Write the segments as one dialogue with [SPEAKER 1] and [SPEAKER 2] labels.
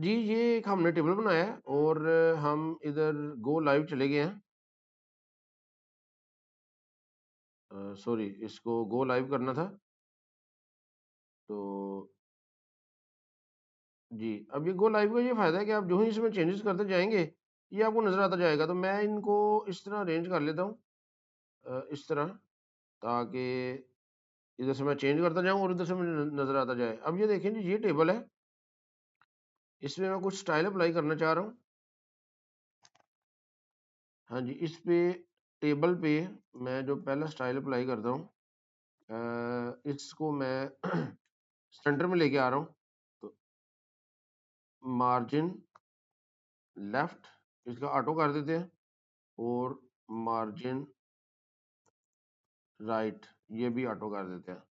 [SPEAKER 1] जी, ये एक हमने टेबल बनाया है और हम इधर गो लाइव चले गए हैं। सॉरी, इसको गो लाइव करना था। तो जी, अब ये गो लाइव का ये फ़ायदा है कि आप जो ही इसमें चेंजेस करते जाएँगे, ये आपको नज़र आता जाएगा। तो मैं इनको इस तरह अरेंज कर लेता हूँ, इस तरह, ताकि इधर से मैं चेंज करता जाऊँ और इधर से मुझे नज़र आता जाए। अब ये देखें जी, ये टेबल है, इसमें मैं कुछ स्टाइल अप्लाई करना चाह रहा हूँ। हाँ जी, इस पे टेबल पे मैं जो पहला स्टाइल अप्लाई करता हूँ, इसको मैं सेंटर में लेके आ रहा हूँ। तो मार्जिन लेफ्ट इसका ऑटो कर देते हैं और मार्जिन राइट ये भी ऑटो कर देते हैं।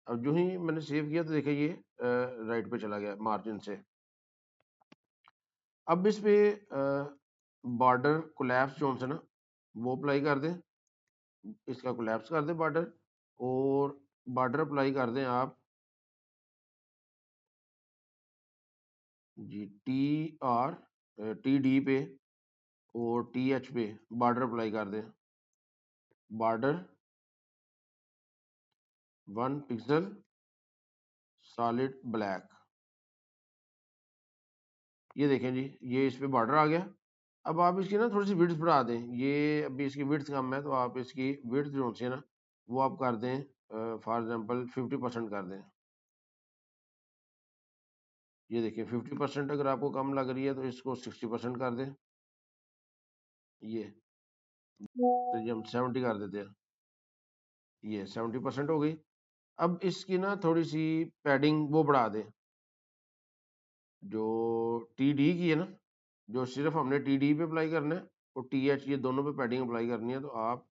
[SPEAKER 1] अब जो ही मैंने सेव किया तो देखिए ये राइट पे चला गया मार्जिन से। अब इस पे बॉर्डर कोलैप्स जो है ना वो अप्लाई कर दें, इसका कोलैप्स कर दें बॉर्डर, और बॉर्डर अप्लाई कर दें आप जी टी डी पे और टी एच पे बॉर्डर अप्लाई कर दें। बॉर्डर 1 पिक्सल सॉलिड ब्लैक, ये देखें जी, ये इस पे बॉर्डर आ गया। अब आप इसकी ना थोड़ी सी विड्थ बढ़ा दें, ये अभी इसकी विड्थ कम है तो आप इसकी विड्थ जो है ना वो आप कर दें, फॉर एग्जांपल 50% कर दें। ये देखिए 50% अगर आपको कम लग रही है तो इसको 60% कर दें। ये तो ये हम 70 कर देते हैं, ये 70% हो गई। अब इसकी ना थोड़ी सी पैडिंग वो बढ़ा दें, जो टी डी की है ना, जो सिर्फ हमने टी डी पे अप्लाई करना है और टी एच ये दोनों पे पैडिंग अप्लाई करनी है। तो आप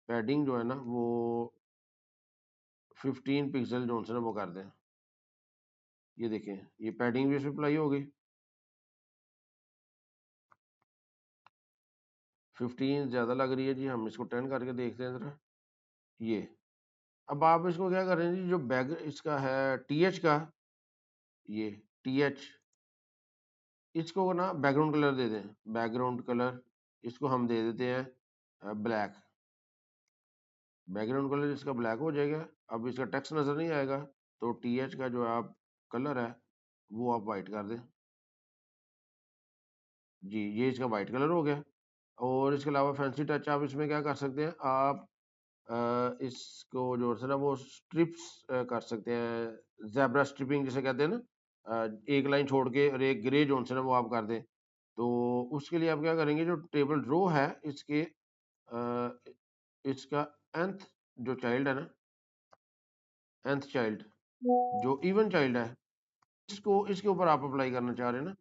[SPEAKER 1] पैडिंग जो है ना वो 15 पिक्सल जो है ना वो कर दें। ये देखें ये पैडिंग भी इसमें अप्लाई हो गई। 15 ज़्यादा लग रही है जी, हम इसको 10 करके देखते हैं ज़रा। ये अब आप इसको क्या कर रहे हैं जी, जो बैक इसका है टी एच का, ये टी एच इसको ना बैकग्राउंड कलर दे दें। बैकग्राउंड कलर इसको हम दे देते हैं ब्लैक। बैकग्राउंड कलर इसका ब्लैक हो जाएगा। अब इसका टेक्स्ट नज़र नहीं आएगा तो टी एच का जो आप कलर है वो आप वाइट कर दें। जी, ये इसका वाइट कलर हो गया। और इसके अलावा फैंसी टच आप इसमें क्या कर सकते हैं, आप इसको जो है ना वो स्ट्रिप्स कर सकते हैं, ज़ेब्रा स्ट्रिपिंग जिसे कहते हैं ना, एक लाइन छोड़ के और एक ग्रे जोन से ना वो आप कर दें। तो उसके लिए आप क्या करेंगे, जो टेबल रो है इसके इसका nth जो चाइल्ड है ना, nth चाइल्ड जो इवन चाइल्ड है, इसको इसके ऊपर आप अप्लाई करना चाह रहे हैं ना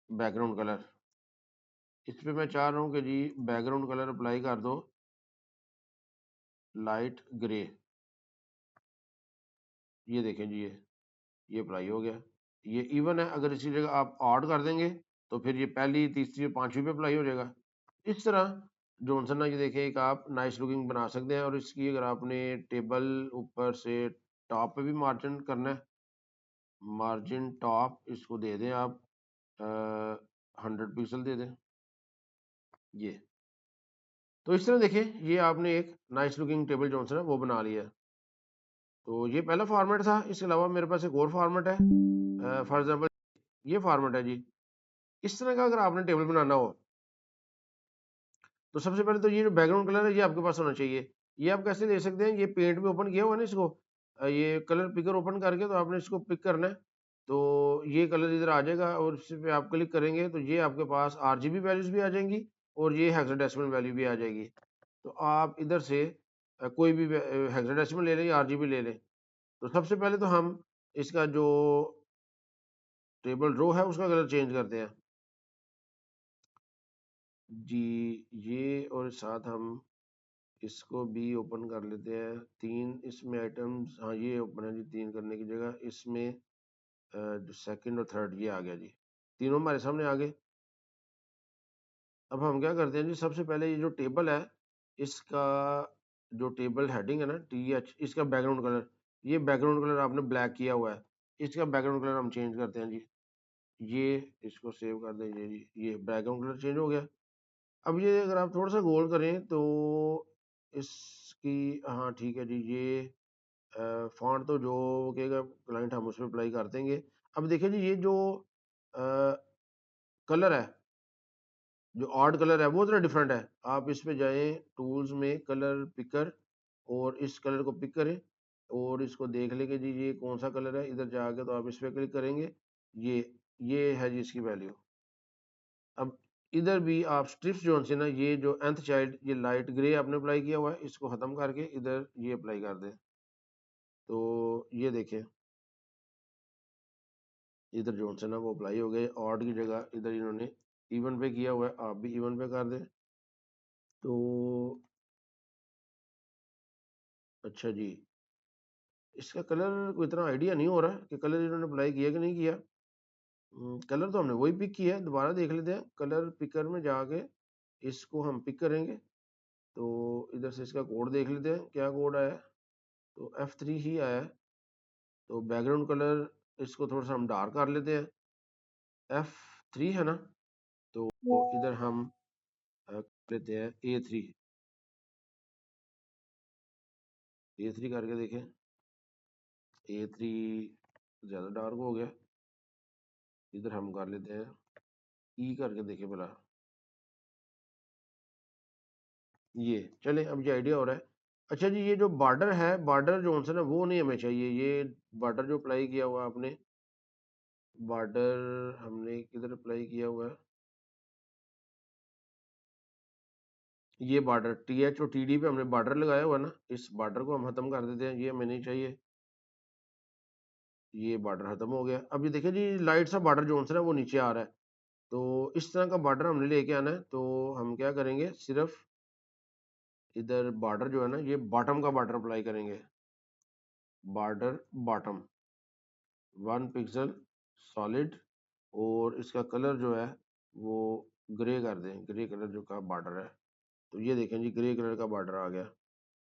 [SPEAKER 1] बैकग्राउंड कलर। इस पे मैं चाह रहा हूँ कि जी बैकग्राउंड कलर अप्लाई कर दो लाइट ग्रे। ये देखें जी, ये अप्लाई हो गया। ये इवन है, अगर इसी जगह आप ऑड कर देंगे तो फिर ये पहली तीसरी पांचवी पे अप्लाई हो जाएगा। इस तरह जॉनसन ना, ये देखें एक आप नाइस लुकिंग बना सकते हैं। और इसकी अगर आपने टेबल ऊपर से टॉप पे भी मार्जिन करना है, मार्जिन टॉप इसको दे दें आप 100 पिक्सल दे दें। ये तो इस तरह देखें, ये आपने एक नाइस लुकिंग टेबल जॉनसन है वो बना लिया है। तो ये पहला फॉर्मेट था। इसके अलावा मेरे पास एक और फॉर्मेट है, फॉर एग्जाम्पल ये फॉर्मेट है जी। इस तरह का अगर आपने टेबल बनाना हो तो सबसे पहले तो ये जो बैकग्राउंड कलर है ये आपके पास होना चाहिए। ये आप कैसे ले सकते हैं, ये पेंट में ओपन किया हुआ है ना इसको, ये कलर पिकर ओपन करके तो आपने इसको पिक करना है। तो ये कलर इधर आ जाएगा और इस पे आप क्लिक करेंगे तो ये आपके पास आरजीबी वैल्यूज भी आ जाएंगी और ये हेक्साडेसिमल वैल्यू भी आ जाएगी। तो आप इधर से कोई भी हेक्साडेसिमल ले लें या आरजीबी ले लें। तो सबसे पहले तो हम इसका जो टेबल रो है उसका कलर चेंज करते हैं जी। ये और साथ हम इसको भी ओपन कर लेते हैं। 3 इसमें आइटम्स, हाँ ये ओपन है जी, 3 करने की जगह इसमें जो सेकंड और थर्ड ये आ गया जी, तीनों हमारे सामने आ गए। अब हम क्या करते हैं जी, सबसे पहले ये जो टेबल है इसका जो टेबल हेडिंग है ना टी एच, इसका बैकग्राउंड कलर, ये बैकग्राउंड कलर आपने ब्लैक किया हुआ है, इसका बैकग्राउंड कलर हम चेंज करते हैं जी। ये इसको सेव कर देंगे जी, ये बैकग्राउंड कलर चेंज हो गया। अब ये अगर आप थोड़ा सा गोल करें तो इसकी, हाँ ठीक है जी, ये फॉन्ट तो जो कहेगा क्लाइंट हम उसमें अप्लाई कर देंगे। अब देखिए जी, ये जो कलर है, जो ऑड कलर है वो थोड़ा डिफरेंट है। आप इस पे जाएं टूल्स में, कलर पिकर, और इस कलर को पिक करें और इसको देख लेंगे जी ये कौन सा कलर है। इधर जाके तो आप इस पे क्लिक करेंगे, ये ये है जी इसकी वैल्यू। अब इधर भी आप स्ट्रिप्स जो से ना, ये जो nth चाइल्ड, ये लाइट ग्रे आपने अप्लाई किया हुआ है, इसको खत्म करके इधर ये अप्लाई कर दें। तो ये देखें, इधर जो से ना वो अप्लाई हो गए। ऑड की जगह इधर इन्होंने इवन पे किया हुआ है, आप भी इवन पे कर दें। तो अच्छा जी, इसका कलर को इतना आइडिया नहीं हो रहा है कि कलर इन्होंने अप्लाई किया कि नहीं किया। कलर तो हमने वही पिक किया है, दोबारा देख लेते हैं। कलर पिकर में जाके इसको हम पिक करेंगे, तो इधर से इसका कोड देख लेते हैं क्या कोड आया है। तो F3 ही आया है। तो बैकग्राउंड कलर इसको थोड़ा सा हम डार्क कर लेते हैं, F3 है ना। तो इधर हम कर लेते हैं A3 करके देखें। A3 ज़्यादा डार्क हो गया, इधर हम कर लेते हैं E करके देखें भला। ये चले, अब ये आइडिया हो रहा है। अच्छा जी, ये जो बॉर्डर है, बॉर्डर जो है ना वो नहीं हमें चाहिए। ये बॉर्डर जो अप्लाई किया हुआ आपने, बॉर्डर हमने किधर अप्लाई किया हुआ है, ये बॉर्डर TH और TD पे हमने बॉर्डर लगाया हुआ है ना, इस बॉर्डर को हम खत्म कर देते हैं, ये हमें नहीं चाहिए। ये बॉर्डर खत्म हो गया। अब ये देखिए जी, लाइट सा बॉर्डर जो है ना वो नीचे आ रहा है। तो इस तरह का बॉर्डर हमने लेके आना है। तो हम क्या करेंगे, सिर्फ इधर बॉर्डर जो है ना, ये बॉटम का बॉर्डर अप्लाई करेंगे। बॉर्डर बॉटम 1 पिक्सल सॉलिड, और इसका कलर जो है वो ग्रे कर दें, ग्रे कलर जो का बॉर्डर है। तो ये देखें जी, ग्रे कलर का बॉर्डर आ गया।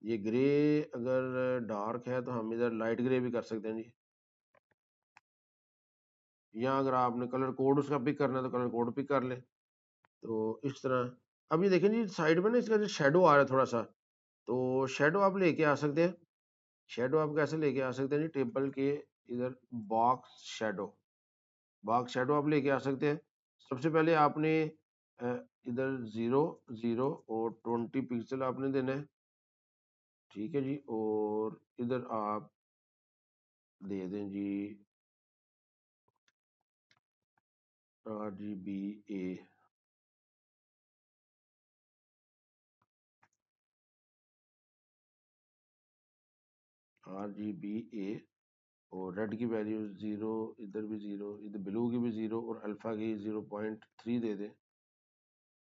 [SPEAKER 1] ये ग्रे अगर डार्क है तो हम इधर लाइट ग्रे भी कर सकते हैं जी, या अगर आपने कलर कोड उसका पिक करना है तो कलर कोड पिक कर ले। तो इस तरह, अब ये देखें जी साइड में ना इसका जो शेडो आ रहा है थोड़ा सा, तो शेडो आप लेके आ सकते हैं। शेडो आप कैसे लेके आ सकते हैं जी, टेबल के इधर बॉक्स शेडो, बॉक्स शेडो आप लेके आ सकते हैं। सबसे पहले आपने इधर 0 0 और 20 पिक्सल आपने देना है, ठीक है जी। और इधर आप दे दें जी RGBA, RGBA, और रेड की वैल्यू 0, इधर भी 0, इधर ब्लू की भी 0, और अल्फा की 0.3 दे दें।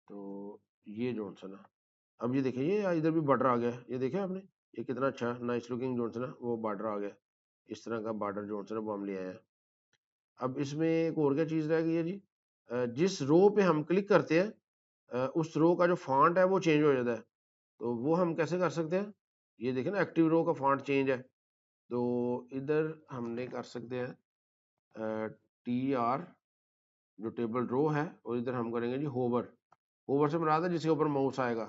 [SPEAKER 1] तो ये जो है ना, अब ये देखिए ये इधर भी बॉर्डर आ गया, ये देखें आपने, ये कितना अच्छा नाइस लुकिंग जो है ना वो बॉर्डर आ गया। इस तरह का बॉर्डर जो है ना वो हम ले आए हैं। अब इसमें एक और क्या चीज़ रह गई है जी, जिस रो पे हम क्लिक करते हैं उस रो का जो फॉन्ट है वो चेंज हो जाता है। तो वो हम कैसे कर सकते हैं, ये देखें ना, एक्टिव रो का फॉन्ट चेंज है। तो इधर हमने कर सकते हैं TR, जो टेबल रो है, और इधर हम करेंगे जी होवर। होवर से मुराद है जिसके ऊपर माउस आएगा।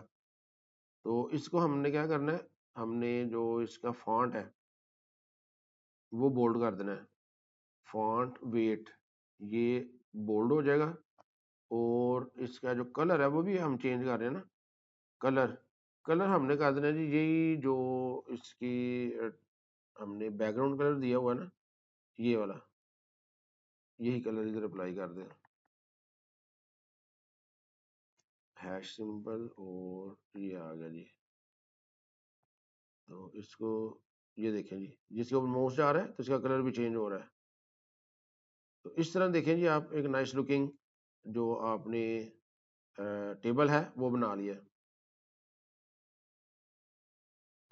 [SPEAKER 1] तो इसको हमने क्या करना है, हमने जो इसका फॉन्ट है वो बोल्ड कर देना है। फॉन्ट वेट, ये बोल्ड हो जाएगा। और इसका जो कलर है वो भी हम चेंज कर रहे हैं ना, कलर, कलर हमने कर देना है जी, यही जो इसकी हमने बैकग्राउंड कलर दिया हुआ है ना, ये वाला, यही कलर इधर अप्लाई कर दें। हैश सिंबल, और ये आ गया जी। तो इसको, ये देखें जी, जिसके ऊपर माउस जा रहा है तो इसका कलर भी चेंज हो रहा है। तो इस तरह देखें जी, आप एक नाइस लुकिंग जो आपने टेबल है वो बना लिया।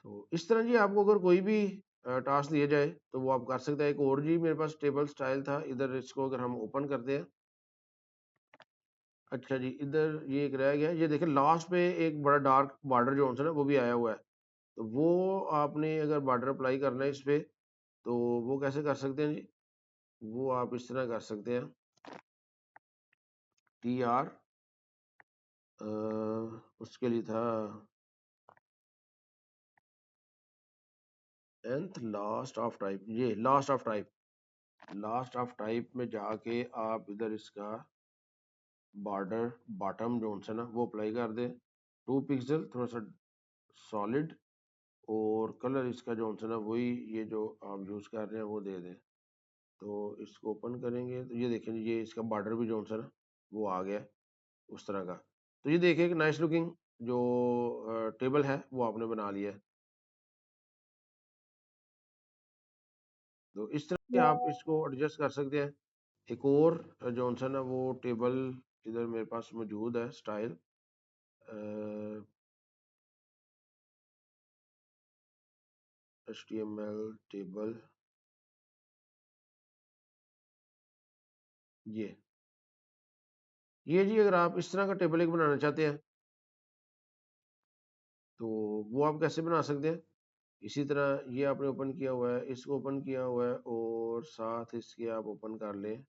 [SPEAKER 1] तो इस तरह जी आपको अगर कोई भी टास्क दिया जाए तो वो आप कर सकते हैं। एक और जी मेरे पास टेबल स्टाइल था, इधर इसको अगर हम ओपन करते हैं, अच्छा जी, इधर ये एक रह गया, ये देखें लास्ट पे एक बड़ा डार्क बॉर्डर जो है ना वो भी आया हुआ है। तो वो आपने अगर बॉर्डर अप्लाई करना है इस पे, तो वो कैसे कर सकते हैं जी, वो आप इस तरह कर सकते हैं। TR उसके लिए था nth लास्ट ऑफ टाइप, ये last of type, last of type में जाके आप इधर इसका बॉर्डर बॉटम जोन से ना वो अप्लाई कर दे 2 पिक्सल थोड़ा सा सॉलिड, और कलर इसका जोन से ना वही ये जो आप यूज़ कर रहे हैं वो दे दें। तो इसको ओपन करेंगे तो ये देखें ये इसका बॉर्डर भी जोन सा ना वो आ गया उस तरह का। तो ये देखिए कि नाइस लुकिंग जो टेबल है वो आपने बना लिया है। तो इस तरह से आप इसको एडजस्ट कर सकते हैं। एक और जो सा ना वो टेबल इधर मेरे पास मौजूद है स्टाइल, HTML टेबल, ये जी अगर आप इस तरह का टेबल एक बनाना चाहते हैं तो वो आप कैसे बना सकते हैं। इसी तरह ये आपने ओपन किया हुआ है, इसको ओपन किया हुआ है और साथ इसके आप ओपन कर लें।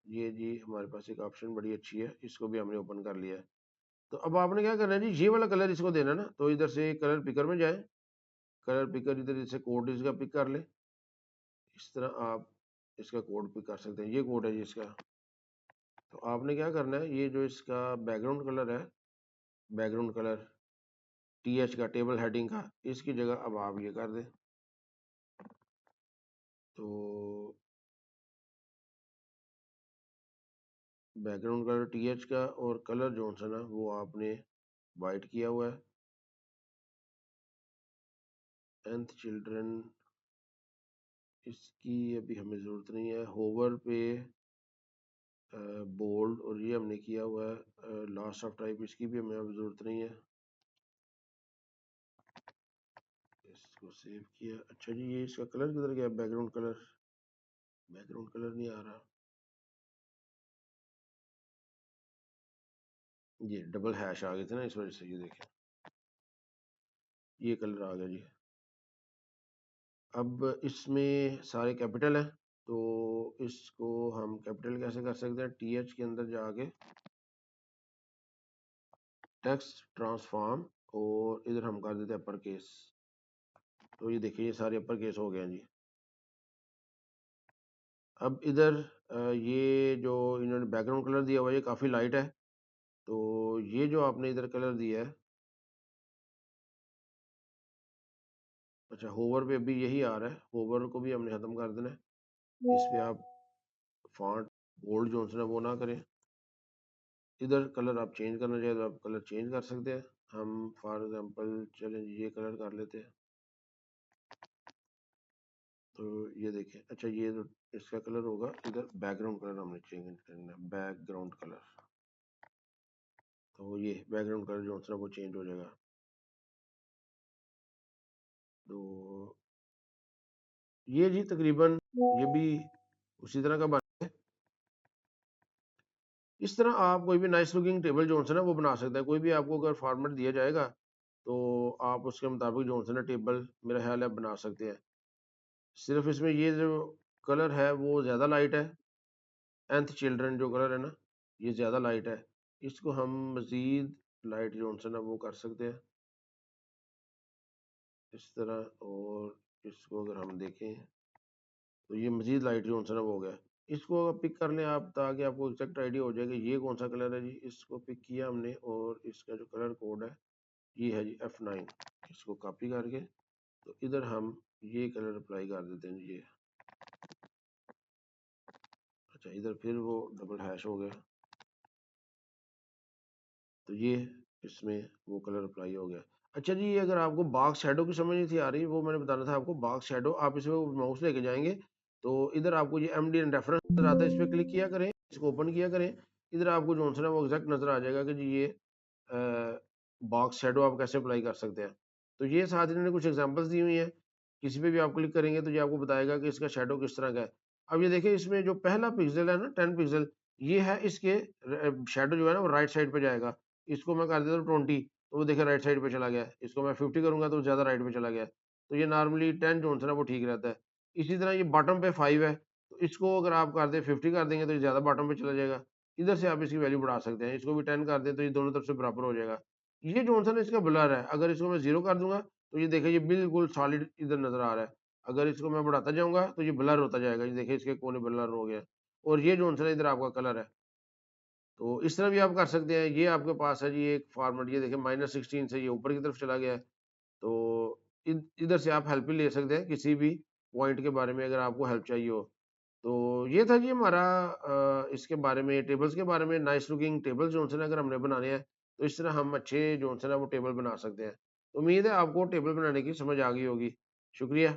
[SPEAKER 1] ये जी हमारे पास एक ऑप्शन बड़ी अच्छी है, इसको भी हमने ओपन कर लिया है। तो अब आपने क्या करना है जी, ये वाला कलर इसको देना ना, तो इधर से कलर पिकर में जाए, कलर पिकर इधर से कोड इसका पिक कर ले। इस तरह आप इसका कोड पिक कर सकते हैं, ये कोड है जी इसका। तो आपने क्या करना है, ये जो इसका बैकग्राउंड कलर है, बैकग्राउंड कलर TH का टेबल हेडिंग का, इसकी जगह अब आप ये कर दें। तो बैकग्राउंड कलर TH का और कलर जो सा ना वो आपने वाइट किया हुआ है। nth चिल्ड्रन इसकी अभी हमें ज़रूरत नहीं है। होवर पे बोल्ड और ये हमने किया हुआ है। लास्ट ऑफ टाइप इसकी भी हमें अब ज़रूरत नहीं है। इसको सेव किया। अच्छा जी ये इसका कलर किधर गया, बैकग्राउंड कलर, बैकग्राउंड कलर नहीं आ रहा। ये डबल हैश आ गए थे ना इस वजह से, ये देखें ये कलर आ गया जी। अब इसमें सारे कैपिटल हैं, तो इसको हम कैपिटल कैसे कर सकते हैं, TH के अंदर जाके टेक्स्ट ट्रांसफॉर्म और इधर हम कर देते हैं अपर केस। तो ये देखिए ये सारे अपर केस हो गए हैं जी। अब इधर ये जो इन्होंने बैकग्राउंड कलर दिया हुआ है ये काफ़ी लाइट है, तो ये जो आपने इधर कलर दिया है, अच्छा होवर पे अभी यही आ रहा है, होवर को भी हमने ख़त्म कर देना है। इस पे आप फॉन्ट बोल्ड जो है वो ना करें। इधर कलर आप चेंज करना चाहे तो आप कलर चेंज कर सकते हैं। हम फॉर एग्जांपल चलें ये कलर कर लेते हैं। तो ये देखें, अच्छा ये जो इसका कलर होगा, इधर बैकग्राउंड कलर हमने चेंज करना है, बैकग्राउंड कलर। तो ये बैकग्राउंड कलर जो है वो चेंज हो जाएगा। तो ये जी तकरीबन ये भी उसी तरह का बना है। इस तरह आप कोई भी नाइस लुकिंग टेबल जो है ना वो बना सकते हैं। कोई भी आपको अगर फॉर्मेट दिया जाएगा तो आप उसके मुताबिक जो है ना टेबल मेरा ख्याल है बना सकते हैं। सिर्फ इसमें ये जो कलर है वो ज़्यादा लाइट है, nth चिल्ड्रन जो कलर है ना ये ज़्यादा लाइट है। इसको हम मज़ीद लाइट जो है ना वो कर सकते हैं इस तरह। और इसको अगर हम देखें तो ये मज़ीद लाइट जो है ना वो हो गया। इसको पिक कर लें आप ताकि आपको एग्जैक्ट आइडिया हो जाएगा ये कौन सा कलर है जी। इसको पिक किया हमने और इसका जो कलर कोड है ये है जी F9। इसको कॉपी करके तो इधर हम ये कलर अप्लाई कर देते हैं ये। अच्छा इधर फिर वो डबल हैश हो गया, तो ये इसमें वो कलर अप्लाई हो गया। अच्छा जी अगर आपको बॉक्स शेडो की समझ नहीं थी आ रही, वो मैंने बताना था आपको बॉक्स शेडो। आप इसमें माउस लेके जाएंगे तो इधर आपको ये MDN रेफरेंस नजर आता है, इस पर क्लिक किया करें, इसको ओपन किया करें। इधर आपको जो है ना वो एग्जैक्ट नजर आ जाएगा कि जी ये बॉक्स शेडो आप कैसे अप्लाई कर सकते हैं। तो ये साथ इन्होंने कुछ एग्जांपल्स दी हुई हैं, किसी पे भी आप क्लिक करेंगे तो ये आपको बताएगा कि इसका शेडो किस तरह का है। अब ये देखिए इसमें जो पहला पिक्सल है ना 10 पिक्सल, ये है इसके शेडो जो है ना वो राइट साइड पे जाएगा। इसको मैं कर देता हूँ 20 तो वो देखिए राइट साइड पे चला गया। इसको मैं 50 करूंगा तो ज़्यादा राइट पे चला गया। तो ये नॉर्मली 10 जो है ना वो ठीक रहता है। इसी तरह ये बॉटम पे 5 है, तो इसको अगर आप कर दें 50 कर देंगे तो ये ज़्यादा बॉटम पे चला जाएगा। इधर से आप इसकी वैल्यू बढ़ा सकते हैं, इसको भी 10 कर दें तो ये दोनों तरफ से बराबर हो जाएगा। ये जॉनसन है इसका ब्लर है, अगर इसको मैं 0 कर दूंगा तो ये देखिए ये बिल्कुल सॉलिड इधर नजर आ रहा है। अगर इसको मैं बढ़ाता जाऊंगा तो ये ब्लर होता जाएगा, ये देखिए इसके कोने ब्लर हो गया। और ये जॉनसन है इधर आपका कलर है। तो इस तरह भी आप कर सकते हैं। ये आपके पास है जी एक फॉर्मेट, ये देखिए -16 से ये ऊपर की तरफ चला गया है। तो इधर से आप हेल्प भी ले सकते हैं किसी भी पॉइंट के बारे में अगर आपको हेल्प चाहिए हो। तो ये था जी हमारा इसके बारे में, टेबल्स के बारे में। नाइस लुकिंग टेबल जॉनसन अगर हमने बनाने हैं तो इस तरह हम अच्छे जॉनसन है वो टेबल बना सकते हैं। तो उम्मीद है आपको टेबल बनाने की समझ आ गई होगी। शुक्रिया।